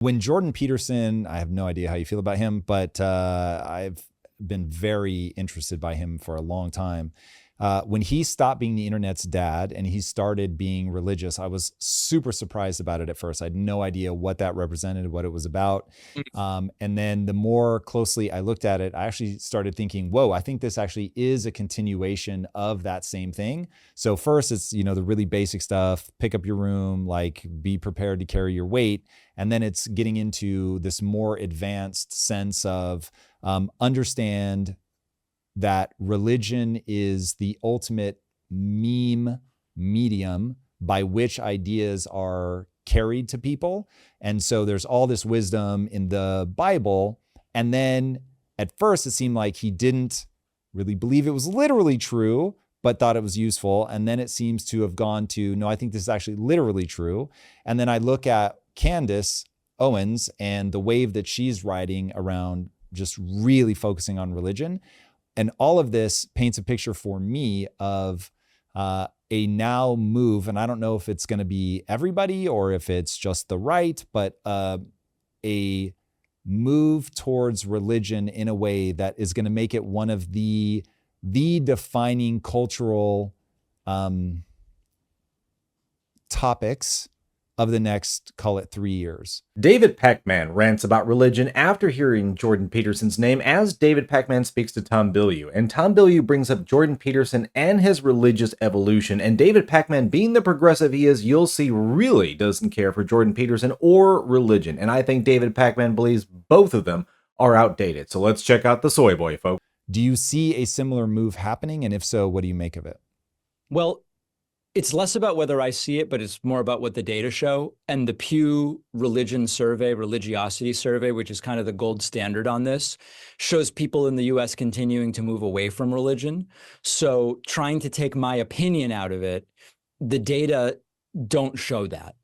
When Jordan Peterson, I have no idea how you feel about him, but I've been very interested by him for a long time. When he stopped being the internet's dad and he started being religious, I was super surprised about it at first. I had no idea what that represented, what it was about. And then the more closely I looked at it, I actually started thinking, whoa, I think this actually is a continuation of that same thing. So first it's, the really basic stuff, pick up your room, like be prepared to carry your weight. And then it's getting into this more advanced sense of understand that religion is the ultimate meme medium by which ideas are carried to people. And so there's all this wisdom in the Bible. And then at first it seemed like he didn't really believe it was literally true, but thought it was useful. And then it seems to have gone to, no, I think this is actually literally true. And then I look at Candace Owens and the wave that she's riding around just really focusing on religion. And all of this paints a picture for me of a now move. And I don't know if it's going to be everybody or if it's just the right, but a move towards religion in a way that is going to make it one of the defining cultural topics of the next, call it 3 years. David Pakman rants about religion after hearing Jordan Peterson's name as David Pakman speaks to Tom Bilyeu. And Tom Bilyeu brings up Jordan Peterson and his religious evolution. And David Pakman, being the progressive he is, you'll see really doesn't care for Jordan Peterson or religion. And I think David Pakman believes both of them are outdated. So let's check out the soy boy, folks. Do you see a similar move happening? And if so, what do you make of it? Well, it's less about whether I see it, but it's more about what the data show. And the Pew Religion Survey, Religiosity Survey, which is kind of the gold standard on this, shows people in the US continuing to move away from religion. So trying to take my opinion out of it, the data don't show that.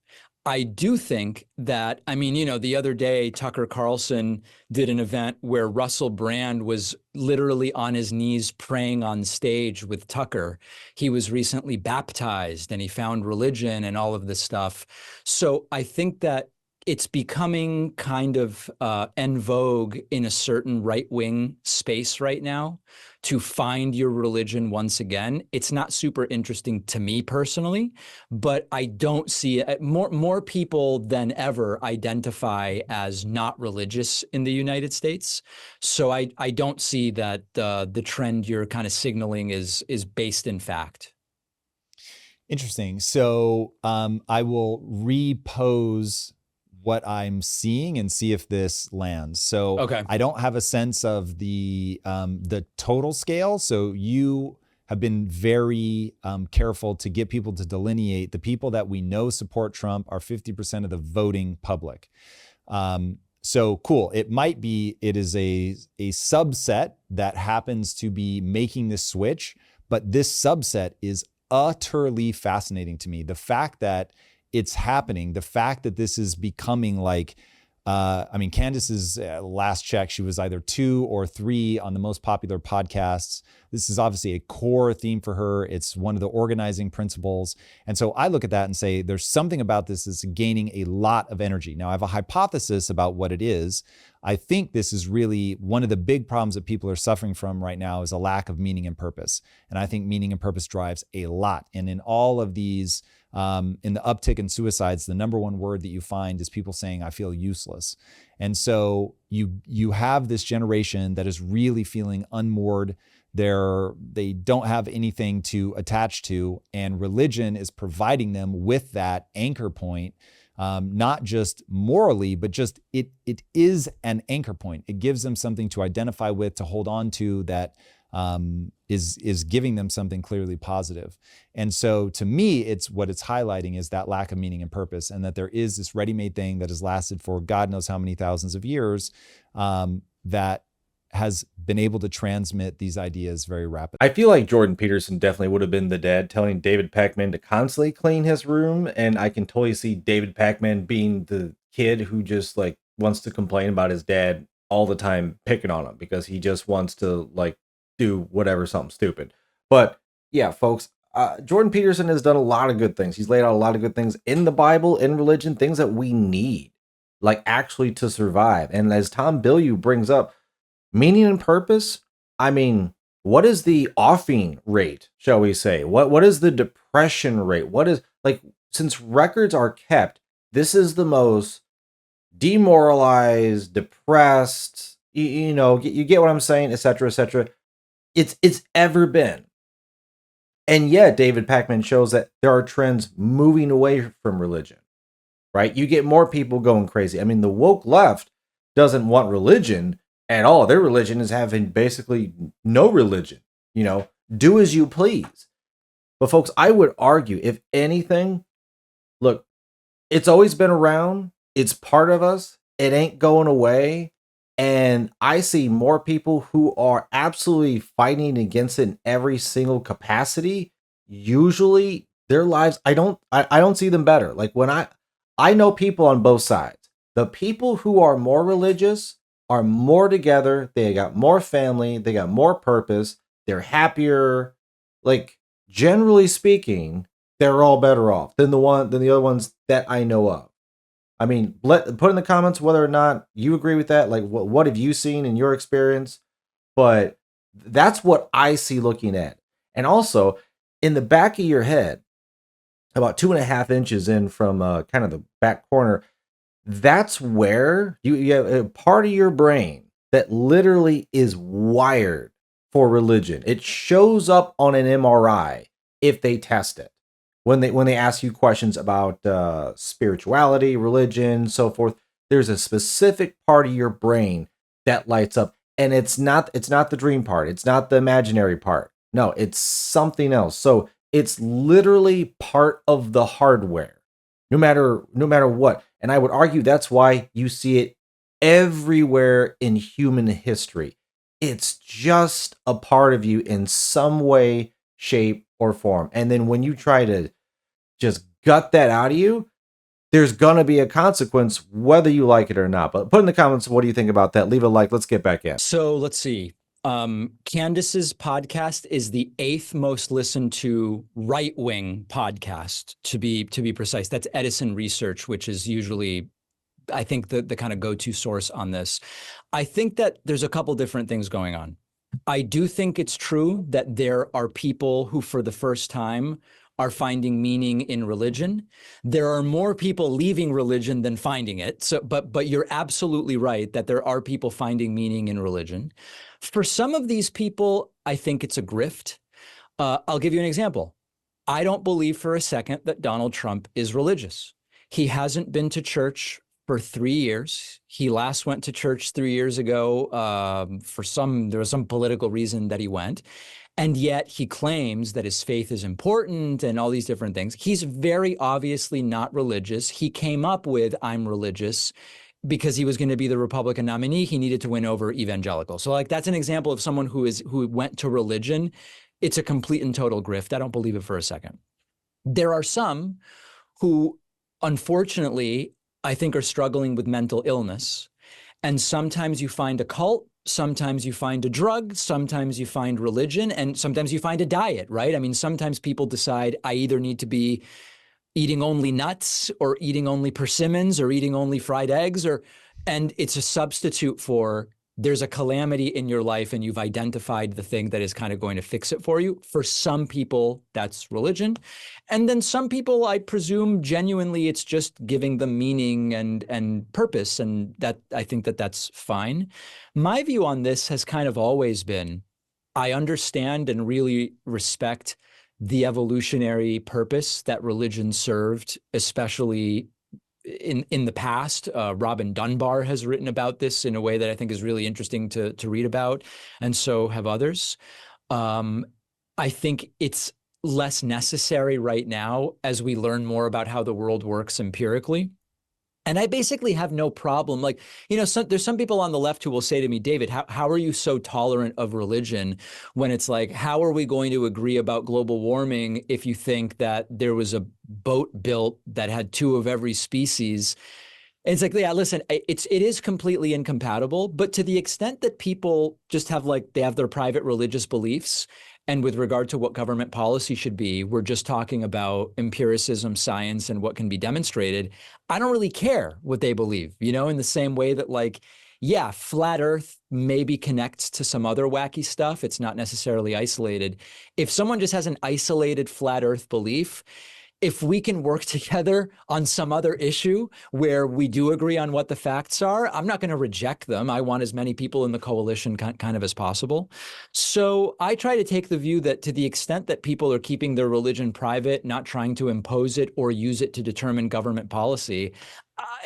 I do think that, the other day, Tucker Carlson did an event where Russell Brand was literally on his knees praying on stage with Tucker. He was recently baptized and he found religion and all of this stuff. So I think that it's becoming kind of en vogue in a certain right-wing space right now to find your religion once again. It's not super interesting to me personally, but I don't see it. More people than ever identify as not religious in the United States. So I don't see that the trend you're kind of signaling is based in fact. Interesting. So I will repose what I'm seeing and see if this lands. So Okay. I don't have a sense of the total scale. So you have been very careful to get people to delineate the people that we know support Trump are 50% of the voting public. So cool. It is a subset that happens to be making this switch, but this subset is utterly fascinating to me. The fact that it's happening, the fact that this is becoming like, Candace's last check, she was either 2 or 3 on the most popular podcasts. This is obviously a core theme for her. It's one of the organizing principles. And so I look at that and say, there's something about this that's gaining a lot of energy. Now I have a hypothesis about what it is. I think this is really one of the big problems that people are suffering from right now is a lack of meaning and purpose. And I think meaning and purpose drives a lot. And in all of these, in the uptick in suicides, the number one word that you find is people saying, I feel useless. And so you have this generation that is really feeling unmoored. They don't have anything to attach to, and religion is providing them with that anchor point, not just morally, but just it is an anchor point. It gives them something to identify with, to hold on to, that is giving them something clearly positive. And so to me, it's highlighting is that lack of meaning and purpose, and that there is this ready-made thing that has lasted for God knows how many thousands of years, that has been able to transmit these ideas very rapidly. I feel like Jordan Peterson definitely would have been the dad telling David Pakman to constantly clean his room. And I can totally see David Pakman being the kid who just like wants to complain about his dad all the time, picking on him because he just wants to like do whatever, something stupid. But yeah, folks, Jordan Peterson has done a lot of good things. He's laid out a lot of good things in the Bible, in religion, things that we need. like actually to survive. And as Tom Bilyeu brings up, meaning and purpose, I mean, what is the offing rate, shall we say? What is the depression rate? What is, like, since records are kept, this is the most demoralized, depressed, you know, you get what I'm saying, etc., etc. It's ever been. And yet, David Pakman shows that there are trends moving away from religion, right? You get more people going crazy. I mean, the woke left doesn't want religion at all. Their religion is having basically no religion, you know, do as you please. But folks, I would argue, if anything, look, it's always been around. It's part of us. It ain't going away. And I see more people who are absolutely fighting against it in every single capacity. Usually their lives, I don't see them better. Like when I know people on both sides. The people who are more religious are more together. They got more family. They got more purpose. They're happier. Like generally speaking, they're all better off than the other ones that I know of. I mean, put in the comments whether or not you agree with that. Like, what have you seen in your experience? But that's what I see looking at. And also, in the back of your head, about 2.5 inches in from kind of the back corner, that's where you have a part of your brain that literally is wired for religion. It shows up on an MRI if they test it when they ask you questions about spirituality, religion, so forth. There's a specific part of your brain that lights up, and it's not the dream part. It's not the imaginary part. No, it's something else. So it's literally part of the hardware, no matter what. And I would argue that's why you see it everywhere in human history. It's just a part of you in some way, shape, or form. And then when you try to just gut that out of you, there's gonna be a consequence whether you like it or not. But put in the comments, what do you think about that? Leave a like. Let's get back in. So let's see. Candace's podcast is the 8th most listened to right-wing podcast, to be precise. That's Edison Research, which is usually, I think, the kind of go-to source on this. I think that there's a couple different things going on. I do think it's true that there are people who, for the first time, are finding meaning in religion. There are more people leaving religion than finding it. So, but you're absolutely right that there are people finding meaning in religion. For some of these people, I think it's a grift. I'll give you an example. I don't believe for a second that Donald Trump is religious. He hasn't been to church for 3 years. He last went to church 3 years ago. There was some political reason that he went. And yet he claims that his faith is important and all these different things. He's very obviously not religious. He came up with "I'm religious" because he was going to be the Republican nominee. He needed to win over evangelicals. So like that's an example of someone who went to religion. It's a complete and total grift. I don't believe it for a second. There are some who, unfortunately, I think are struggling with mental illness. And sometimes you find a cult, sometimes you find a drug, sometimes you find religion, and sometimes you find a diet, right? I mean, sometimes people decide I either need to be eating only nuts or eating only persimmons or eating only fried eggs, and it's a substitute for there's a calamity in your life and you've identified the thing that is kind of going to fix it for you. For some people, that's religion. And then some people, I presume, genuinely, it's just giving them meaning and purpose. And that I think that that's fine. My view on this has kind of always been, I understand and really respect the evolutionary purpose that religion served, especially in the past. Robin Dunbar has written about this in a way that I think is really interesting to read about, and so have others. I think it's less necessary right now as we learn more about how the world works empirically. And I basically have no problem. Like, there's some people on the left who will say to me, David, how are you so tolerant of religion when it's like, how are we going to agree about global warming if you think that there was a boat built that had 2 of every species? And it's like, yeah, listen, it is completely incompatible. But to the extent that people just have they have their private religious beliefs, And with regard to what government policy should be, we're just talking about empiricism, science, and what can be demonstrated. I don't really care what they believe, in the same way that, like, yeah, flat Earth maybe connects to some other wacky stuff. It's not necessarily isolated. If someone just has an isolated flat Earth belief, if we can work together on some other issue where we do agree on what the facts are, I'm not going to reject them. I want as many people in the coalition kind of as possible. So I try to take the view that to the extent that people are keeping their religion private, not trying to impose it or use it to determine government policy,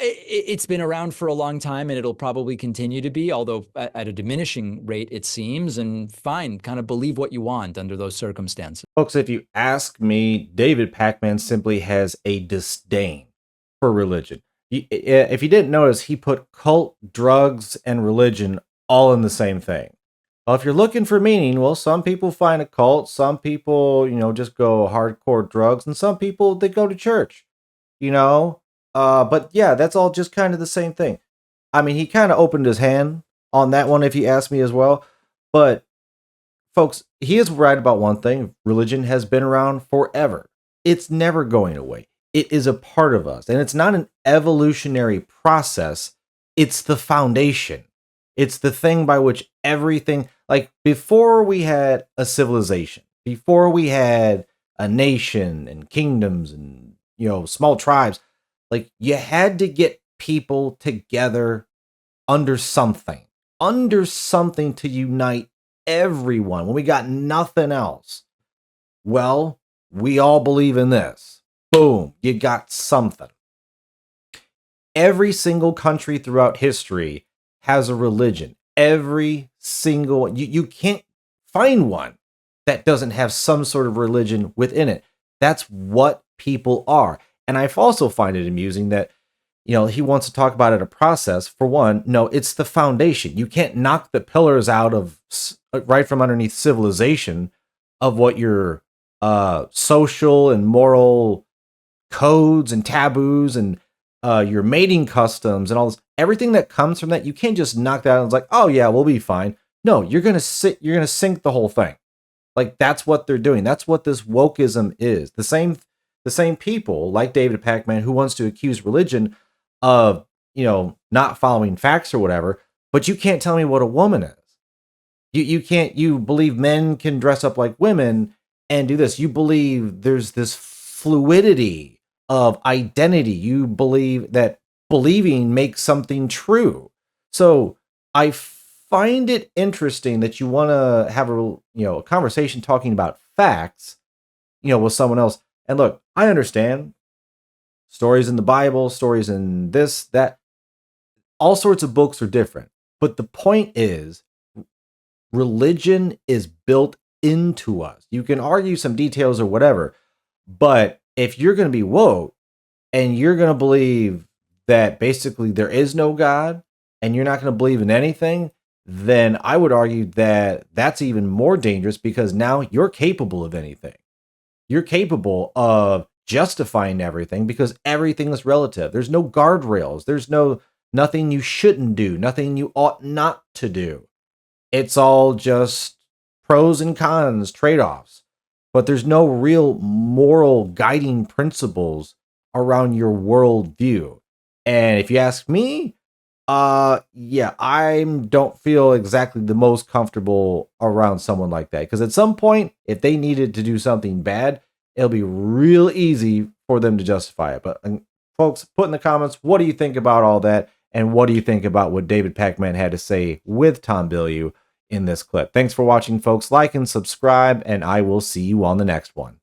it's been around for a long time and it'll probably continue to be, although at a diminishing rate, it seems. And fine, kind of believe what you want under those circumstances. Folks, if you ask me, David Pakman simply has a disdain for religion. If you didn't notice, he put cult, drugs, and religion all in the same thing. Well, if you're looking for meaning, well, some people find a cult, some people, just go hardcore drugs, and some people, they go to church, But yeah, that's all just kind of the same thing. I mean, he kind of opened his hand on that one, if you ask me as well. But folks, he is right about one thing. Religion has been around forever. It's never going away. It is a part of us. And it's not an evolutionary process. It's the foundation. It's the thing by which everything, like before we had a civilization, before we had a nation and kingdoms and, small tribes, like you had to get people together under something to unite everyone when we got nothing else. Well, we all believe in this. Boom, you got something. Every single country throughout history has a religion. Every single one. You can't find one that doesn't have some sort of religion within it. That's what people are. And I also find it amusing that he wants to talk about it a process. For one, no, it's the foundation. You can't knock the pillars out of right from underneath civilization of what your social and moral codes and taboos and your mating customs and all this, everything that comes from that. You can't just knock that out and it's like, oh yeah, we'll be fine. No, you're gonna sink the whole thing. Like that's what they're doing. That's what this wokeism is. The same people like David Pakman who wants to accuse religion of, not following facts or whatever, but you can't tell me what a woman is. You believe men can dress up like women and do this. You believe there's this fluidity of identity. You believe that believing makes something true. So I find it interesting that you want to have a conversation talking about facts, with someone else. And look, I understand stories in the Bible, stories in this, that, all sorts of books are different. But the point is, religion is built into us. You can argue some details or whatever, but if you're going to be woke and you're going to believe that basically there is no God and you're not going to believe in anything, then I would argue that that's even more dangerous because now you're capable of anything. You're capable of justifying everything because everything is relative. There's no guardrails. There's nothing you shouldn't do, nothing you ought not to do. It's all just pros and cons, trade-offs. But there's no real moral guiding principles around your worldview. And if you ask me, yeah, I don't feel exactly the most comfortable around someone like that. Because at some point, if they needed to do something bad, it'll be real easy for them to justify it. But folks, put in the comments, what do you think about all that? And what do you think about what David Pakman had to say with Tom Bilyeu in this clip? Thanks for watching, folks. Like and subscribe, and I will see you on the next one.